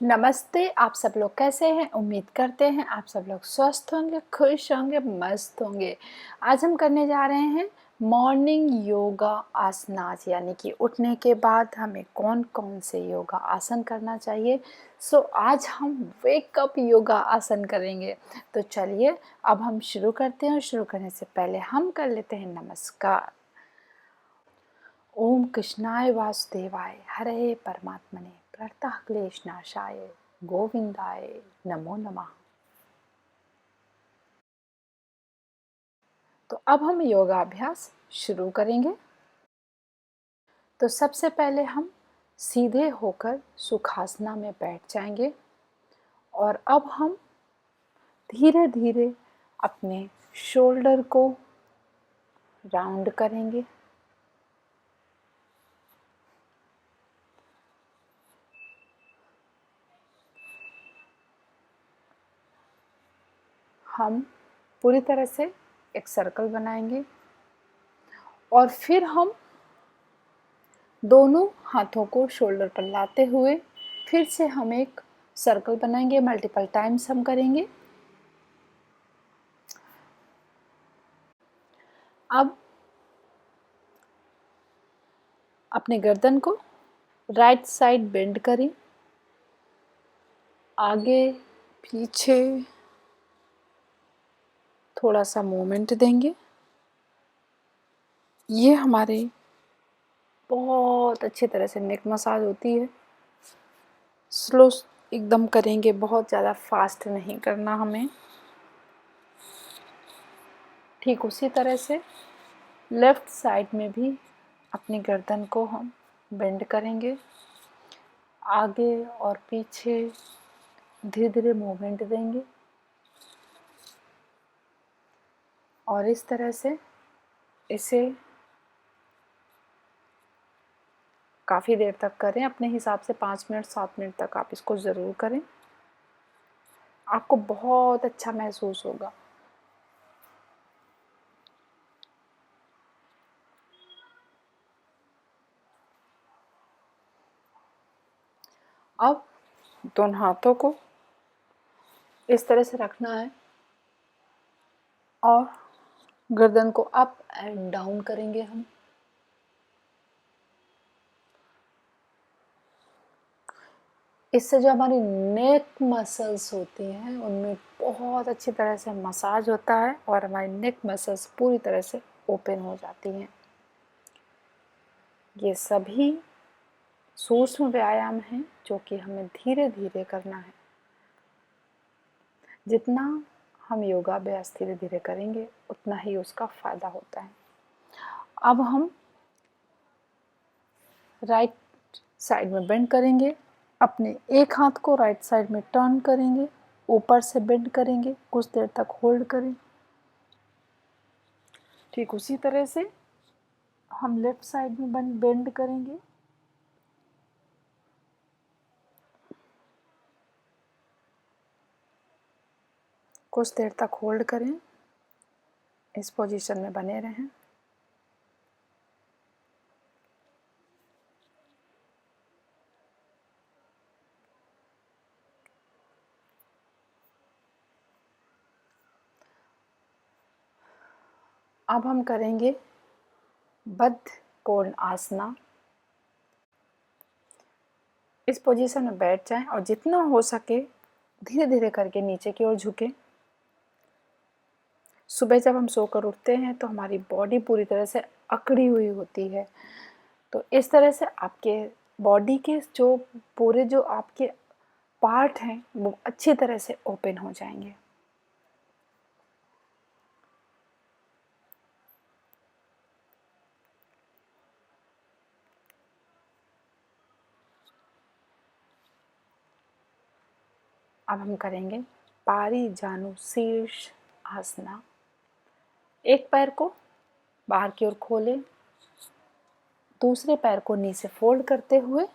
नमस्ते। आप सब लोग कैसे हैं? उम्मीद करते हैं आप सब लोग स्वस्थ होंगे, खुश होंगे, मस्त होंगे। आज हम करने जा रहे हैं मॉर्निंग योगा आसनास, यानी कि उठने के बाद हमें कौन कौन से योगा आसन करना चाहिए। आज हम वेकअप योगा आसन करेंगे। तो चलिए अब हम शुरू करते हैं। शुरू करने से पहले हम कर लेते हैं नमस्कार। ओम कृष्णाय वासुदेवाय हरे परमात्मने प्रणतः क्लेशनाशाय गोविंदाय नमो नमः। तो अब हम योगाभ्यास शुरू करेंगे। तो सबसे पहले हम सीधे होकर सुखासना में बैठ जाएंगे और अब हम धीरे धीरे अपने शोल्डर को राउंड करेंगे। हम पूरी तरह से एक सर्कल बनाएंगे और फिर हम दोनों हाथों को शोल्डर पर लाते हुए फिर से हम एक सर्कल बनाएंगे। मल्टीपल टाइम्स हम करेंगे। अब अपने गर्दन को राइट साइड बेंड करें, आगे पीछे थोड़ा सा मूवमेंट देंगे। ये हमारे बहुत अच्छी तरह से नेक मसाज होती है। स्लो एकदम करेंगे, बहुत ज़्यादा फास्ट नहीं करना हमें। ठीक उसी तरह से लेफ्ट साइड में भी अपनी गर्दन को हम बेंड करेंगे, आगे और पीछे धीरे धीरे मूवमेंट देंगे और इस तरह से इसे काफ़ी देर तक करें। अपने हिसाब से 5 मिनट 7 मिनट तक आप इसको ज़रूर करें। आपको बहुत अच्छा महसूस होगा। अब दोनों हाथों को इस तरह से रखना है और गर्दन को अप एंड डाउन करेंगे हम। इससे जो हमारी नेक मसल्स होती हैं उनमें बहुत अच्छी तरह से मसाज होता है और हमारी नेक मसल्स पूरी तरह से ओपन हो जाती हैं। ये सभी सूक्ष्म व्यायाम हैं जो कि हमें धीरे धीरे करना है। जितना हम योगाभ्यास धीरे धीरे करेंगे उतना ही उसका फायदा होता है। अब हम राइट साइड में बेंड करेंगे। अपने एक हाथ को राइट साइड में टर्न करेंगे, ऊपर से बेंड करेंगे, कुछ देर तक होल्ड करें। ठीक उसी तरह से हम लेफ्ट साइड में बेंड करेंगे, कुछ देर तक होल्ड करें, इस पोजीशन में बने रहें। अब हम करेंगे बद्ध कोण आसना। इस पोजीशन में बैठ जाएं और जितना हो सके धीरे धीरे करके नीचे की ओर झुकें। सुबह जब हम सोकर उठते हैं तो हमारी बॉडी पूरी तरह से अकड़ी हुई होती है, तो इस तरह से आपके बॉडी के जो पूरे जो आपके पार्ट हैं वो अच्छी तरह से ओपन हो जाएंगे। अब हम करेंगे पारिजानु शीर्ष आसना। एक पैर को बाहर की ओर खोलें, दूसरे पैर को नीचे फोल्ड करते हुए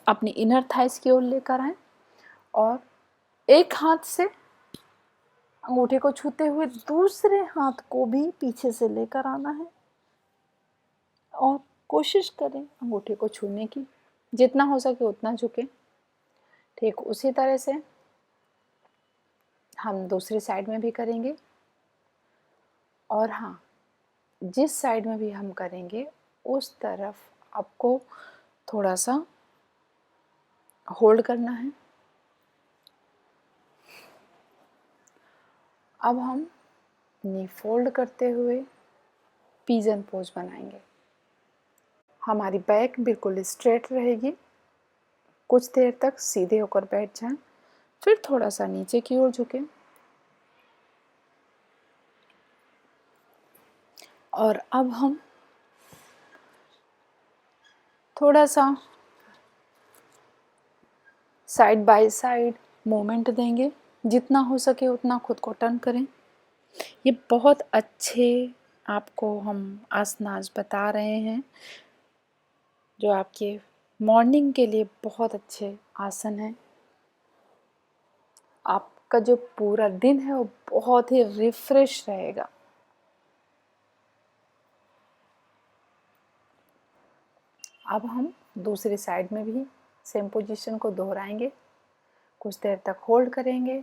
अपनी इनर थाइस की ओर लेकर आएं और एक हाथ से अंगूठे को छूते हुए दूसरे हाथ को भी पीछे से लेकर आना है और कोशिश करें अंगूठे को छूने की। जितना हो सके उतना झुकें। ठीक उसी तरह से हम दूसरी साइड में भी करेंगे। और हाँ, जिस साइड में भी हम करेंगे उस तरफ आपको थोड़ा सा होल्ड करना है। अब हम नी फोल्ड करते हुए पिजन पोज बनाएंगे। हमारी बैक बिल्कुल स्ट्रेट रहेगी। कुछ देर तक सीधे होकर बैठ जाएं, फिर थोड़ा सा नीचे की ओर झुकें और अब हम थोड़ा सा साइड बाय साइड मूवमेंट देंगे। जितना हो सके उतना खुद को टर्न करें। ये बहुत अच्छे आपको हम आसनास बता रहे हैं जो आपके मॉर्निंग के लिए बहुत अच्छे आसन हैं। आपका जो पूरा दिन है वो बहुत ही रिफ्रेश रहेगा। अब हम दूसरी साइड में भी सेम पोजीशन को दोहराएंगे। कुछ देर तक होल्ड करेंगे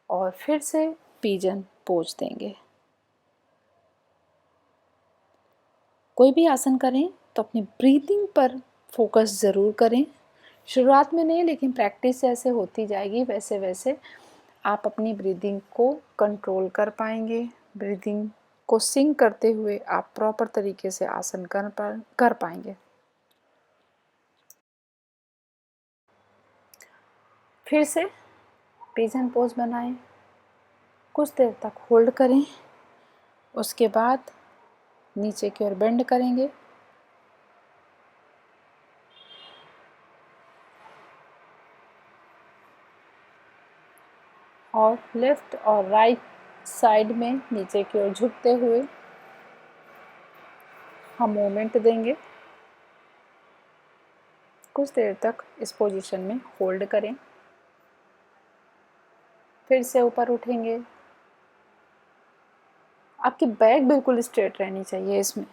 और फिर से पिजन पोज देंगे। कोई भी आसन करें तो अपनी ब्रीदिंग पर फोकस ज़रूर करें। शुरुआत में नहीं, लेकिन प्रैक्टिस जैसे होती जाएगी वैसे वैसे आप अपनी ब्रीदिंग को कंट्रोल कर पाएंगे। ब्रीदिंग को सिंक करते हुए आप प्रॉपर तरीके से आसन कर पाएंगे। फिर से पिजन पोज बनाएं, कुछ देर तक होल्ड करें, उसके बाद नीचे की ओर बेंड करेंगे और लेफ्ट और राइट साइड में नीचे की ओर झुकते हुए हम मूवमेंट देंगे। कुछ देर तक इस पोजीशन में होल्ड करें, फिर से ऊपर उठेंगे। आपकी बैक बिल्कुल स्ट्रेट रहनी चाहिए इसमें।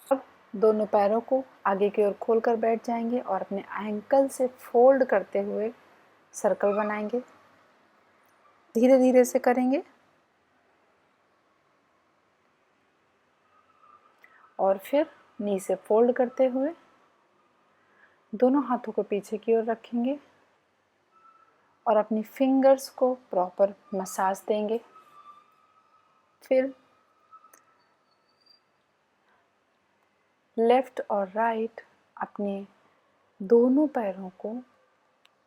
अब दोनों पैरों को आगे की ओर खोलकर बैठ जाएंगे और अपने एंकल से फोल्ड करते हुए सर्कल बनाएंगे। धीरे धीरे से करेंगे और फिर नी से फोल्ड करते हुए दोनों हाथों को पीछे की ओर रखेंगे और अपनी फिंगर्स को प्रॉपर मसाज देंगे। फिर लेफ्ट और राइट अपने दोनों पैरों को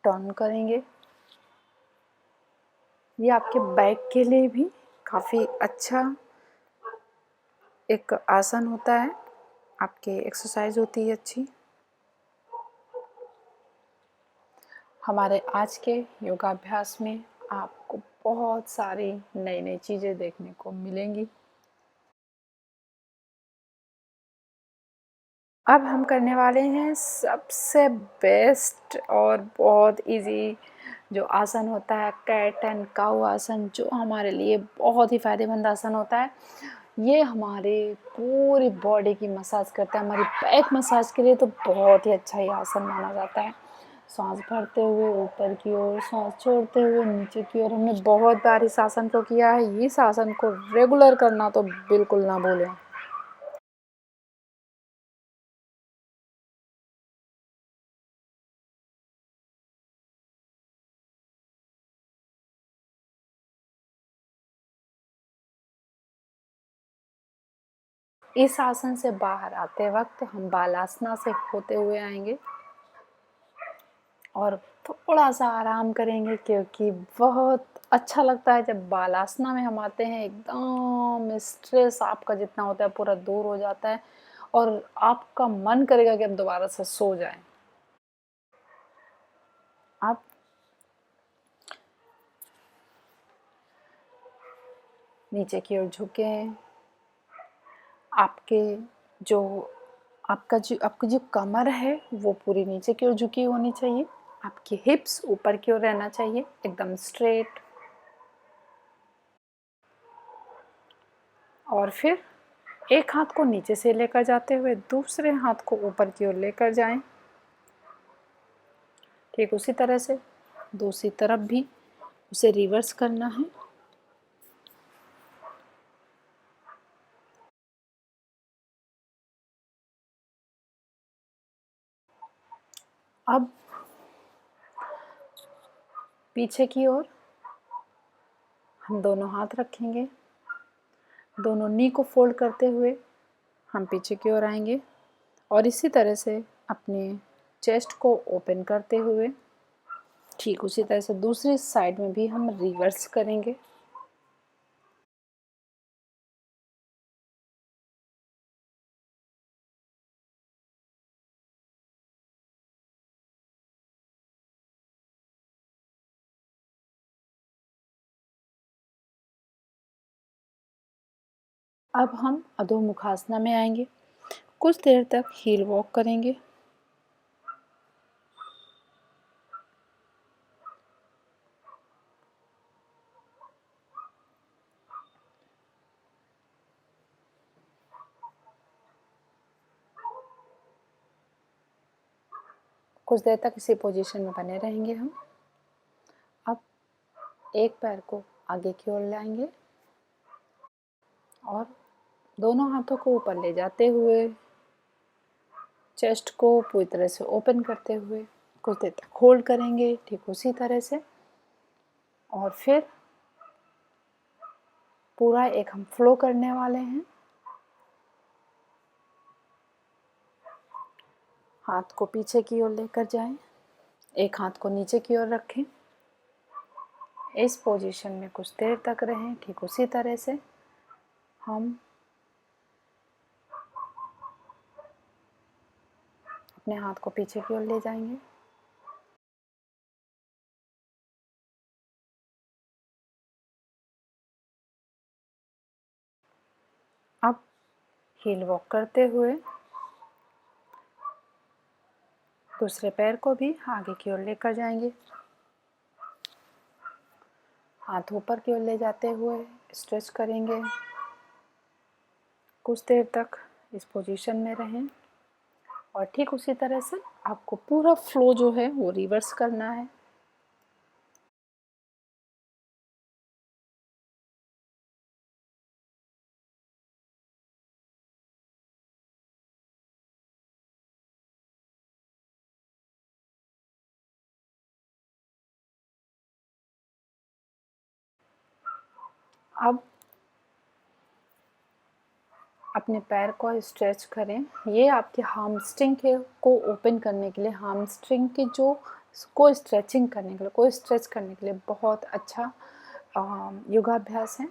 टर्न करेंगे। ये आपके बैक के लिए भी काफ़ी अच्छा एक आसन होता है, आपकी एक्सरसाइज होती है अच्छी। हमारे आज के योगाभ्यास में आपको बहुत सारी नई नई चीज़ें देखने को मिलेंगी। अब हम करने वाले हैं सबसे बेस्ट और बहुत इजी जो आसन होता है, कैट एंड काऊ आसन, जो हमारे लिए बहुत ही फायदेमंद आसन होता है। ये हमारे पूरी बॉडी की मसाज करता है। हमारी बैक मसाज के लिए तो बहुत ही अच्छा ये आसन माना जाता है। सांस भरते हुए ऊपर की ओर, सांस छोड़ते हुए नीचे की ओर। हमने बहुत बार इस आसन को किया है। इस आसन को रेगुलर करना तो बिल्कुल ना भूलें। इस आसन से बाहर आते वक्त हम बालासना से होते हुए आएंगे और थोड़ा सा आराम करेंगे, क्योंकि बहुत अच्छा लगता है जब बालासना में हम आते हैं। एकदम स्ट्रेस आपका जितना होता है पूरा दूर हो जाता है और आपका मन करेगा कि आप दोबारा से सो जाएं। आप नीचे की ओर झुकें। आपके जो आपकी जो कमर है वो पूरी नीचे की ओर झुकी होनी चाहिए। आपकी हिप्स ऊपर की ओर रहना चाहिए, एकदम स्ट्रेट। और फिर एक हाथ को नीचे से लेकर जाते हुए दूसरे हाथ को ऊपर की ओर लेकर जाएं। ठीक उसी तरह से दूसरी तरफ भी उसे रिवर्स करना है। अब पीछे की ओर हम दोनों हाथ रखेंगे, दोनों नी को फोल्ड करते हुए हम पीछे की ओर आएंगे और इसी तरह से अपने चेस्ट को ओपन करते हुए ठीक उसी तरह से दूसरी साइड में भी हम रिवर्स करेंगे। अब हम अधोमुखासना में आएंगे, कुछ देर तक हील वॉक करेंगे। कुछ देर तक इसी पोजीशन में बने रहेंगे हम। अब एक पैर को आगे की ओर लाएंगे और दोनों हाथों को ऊपर ले जाते हुए चेस्ट को पूरी तरह से ओपन करते हुए कुछ देर तक होल्ड करेंगे ठीक उसी तरह से। और फिर पूरा एक हम फ्लो करने वाले हैं। हाथ को पीछे की ओर लेकर जाएं, एक हाथ को नीचे की ओर रखें, इस पोजीशन में कुछ देर तक रहें। ठीक उसी तरह से हम अपने हाथ को पीछे की ओर ले जाएंगे। अब हील वॉक करते हुए दूसरे पैर को भी आगे की ओर लेकर जाएंगे, हाथ ऊपर की ओर ले जाते हुए स्ट्रेच करेंगे। कुछ देर तक इस पोजीशन में रहें और ठीक उसी तरह से आपको पूरा फ्लो जो है वो रिवर्स करना है। अब अपने पैर को स्ट्रेच करें। ये आपके हामस्ट्रिंग के को ओपन करने के लिए, हामस्ट्रिंग की जो को स्ट्रेचिंग करने के लिए, को स्ट्रेच करने के लिए बहुत अच्छा योगाभ्यास है।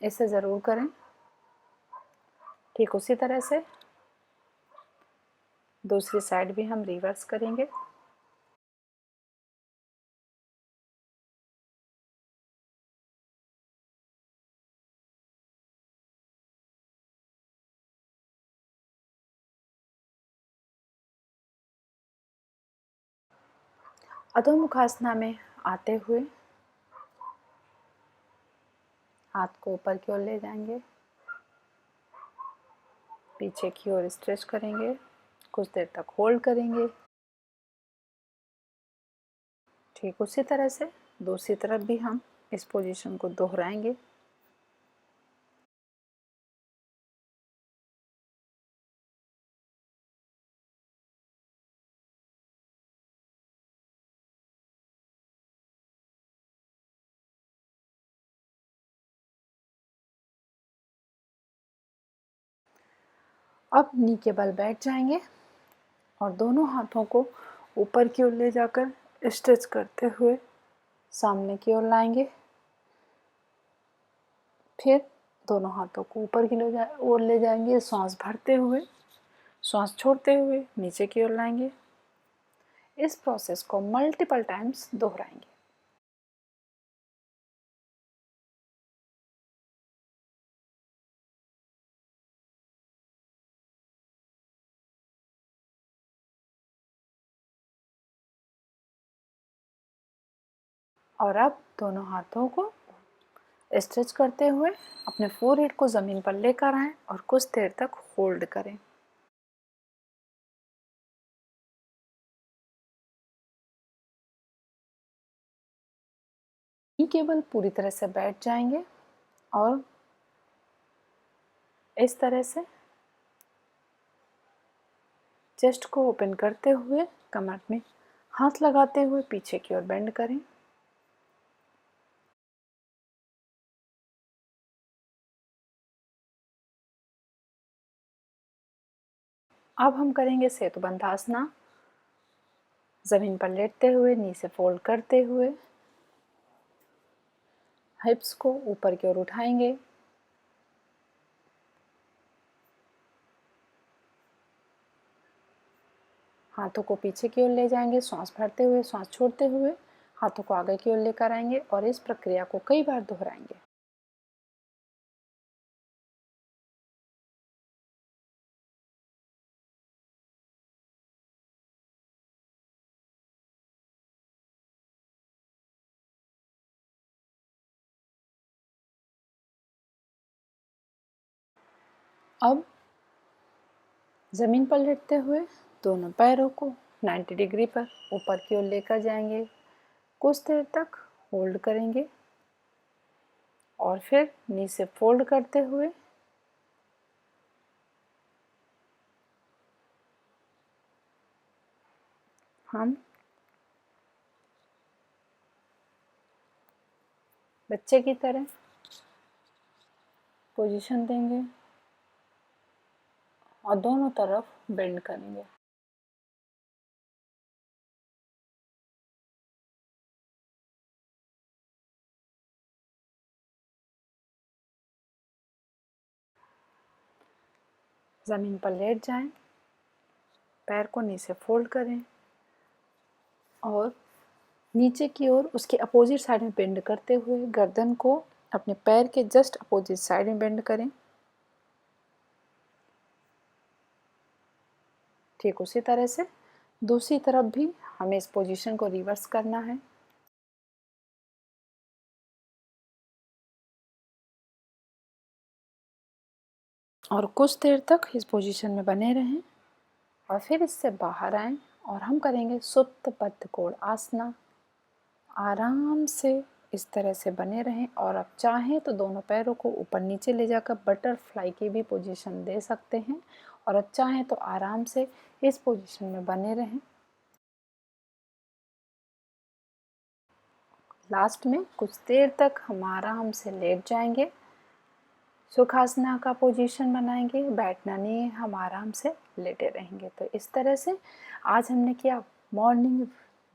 इसे ज़रूर करें। ठीक उसी तरह से दूसरी साइड भी हम रिवर्स करेंगे। अधोमुखासना में आते हुए हाथ को ऊपर की ओर ले जाएंगे, पीछे की ओर स्ट्रेच करेंगे, कुछ देर तक होल्ड करेंगे। ठीक उसी तरह से दूसरी तरफ भी हम इस पोजीशन को दोहराएंगे। अब नी के बल बैठ जाएंगे और दोनों हाथों को ऊपर की ओर ले जाकर स्ट्रेच करते हुए सामने की ओर लाएंगे। फिर दोनों हाथों को ऊपर की ओर ले जाएंगे, सांस भरते हुए, सांस छोड़ते हुए नीचे की ओर लाएंगे। इस प्रोसेस को मल्टीपल टाइम्स दोहराएंगे। और अब दोनों हाथों को स्ट्रेच करते हुए अपने फोरहेड को ज़मीन पर लेकर आएं और कुछ देर तक होल्ड करें। केवल पूरी तरह से बैठ जाएंगे और इस तरह से चेस्ट को ओपन करते हुए कमर में हाथ लगाते हुए पीछे की ओर बेंड करें। अब हम करेंगे सेतुबंध आसना। ज़मीन पर लेटते हुए नी से फोल्ड करते हुए हिप्स को ऊपर की ओर उठाएंगे। हाथों को पीछे की ओर ले जाएंगे, सांस भरते हुए सांस छोड़ते हुए हाथों को आगे की ओर लेकर आएंगे और इस प्रक्रिया को कई बार दोहराएंगे। अब ज़मीन पर लेटते हुए दोनों पैरों को 90 डिग्री पर ऊपर की ओर लेकर जाएंगे। कुछ देर तक होल्ड करेंगे और फिर नी से फोल्ड करते हुए हम बच्चे की तरह पोजीशन देंगे और दोनों तरफ बेंड करेंगे। ज़मीन पर लेट जाएं, पैर को नीचे फोल्ड करें और नीचे की ओर उसके अपोजिट साइड में बेंड करते हुए गर्दन को अपने पैर के जस्ट अपोजिट साइड में बेंड करें। ठीक उसी तरह से दूसरी तरफ भी हमें इस पोजीशन को रिवर्स करना है। और कुछ देर तक इस पोजीशन में बने रहें और फिर इससे बाहर आएं और हम करेंगे सुप्त बद्ध कोण आसना। आराम से इस तरह से बने रहें और आप चाहें तो दोनों पैरों को ऊपर नीचे ले जाकर बटरफ्लाई की भी पोजीशन दे सकते हैं और आप चाहें तो आराम से इस पोजीशन में बने रहें। लास्ट में कुछ देर तक हम आराम से लेट जाएंगे, सुखासना का पोजीशन बनाएंगे, बैठना नहीं, हम आराम से लेटे रहेंगे। तो इस तरह से आज हमने किया मॉर्निंग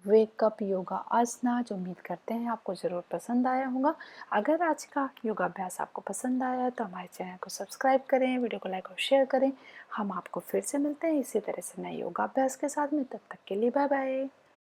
वेकअप योगा आसना, जो उम्मीद करते हैं आपको ज़रूर पसंद आया होगा। अगर आज का योगाभ्यास आपको पसंद आया तो हमारे चैनल को सब्सक्राइब करें, वीडियो को लाइक और शेयर करें। हम आपको फिर से मिलते हैं इसी तरह से नए योगाभ्यास के साथ में। तब तक के लिए बाय बाय।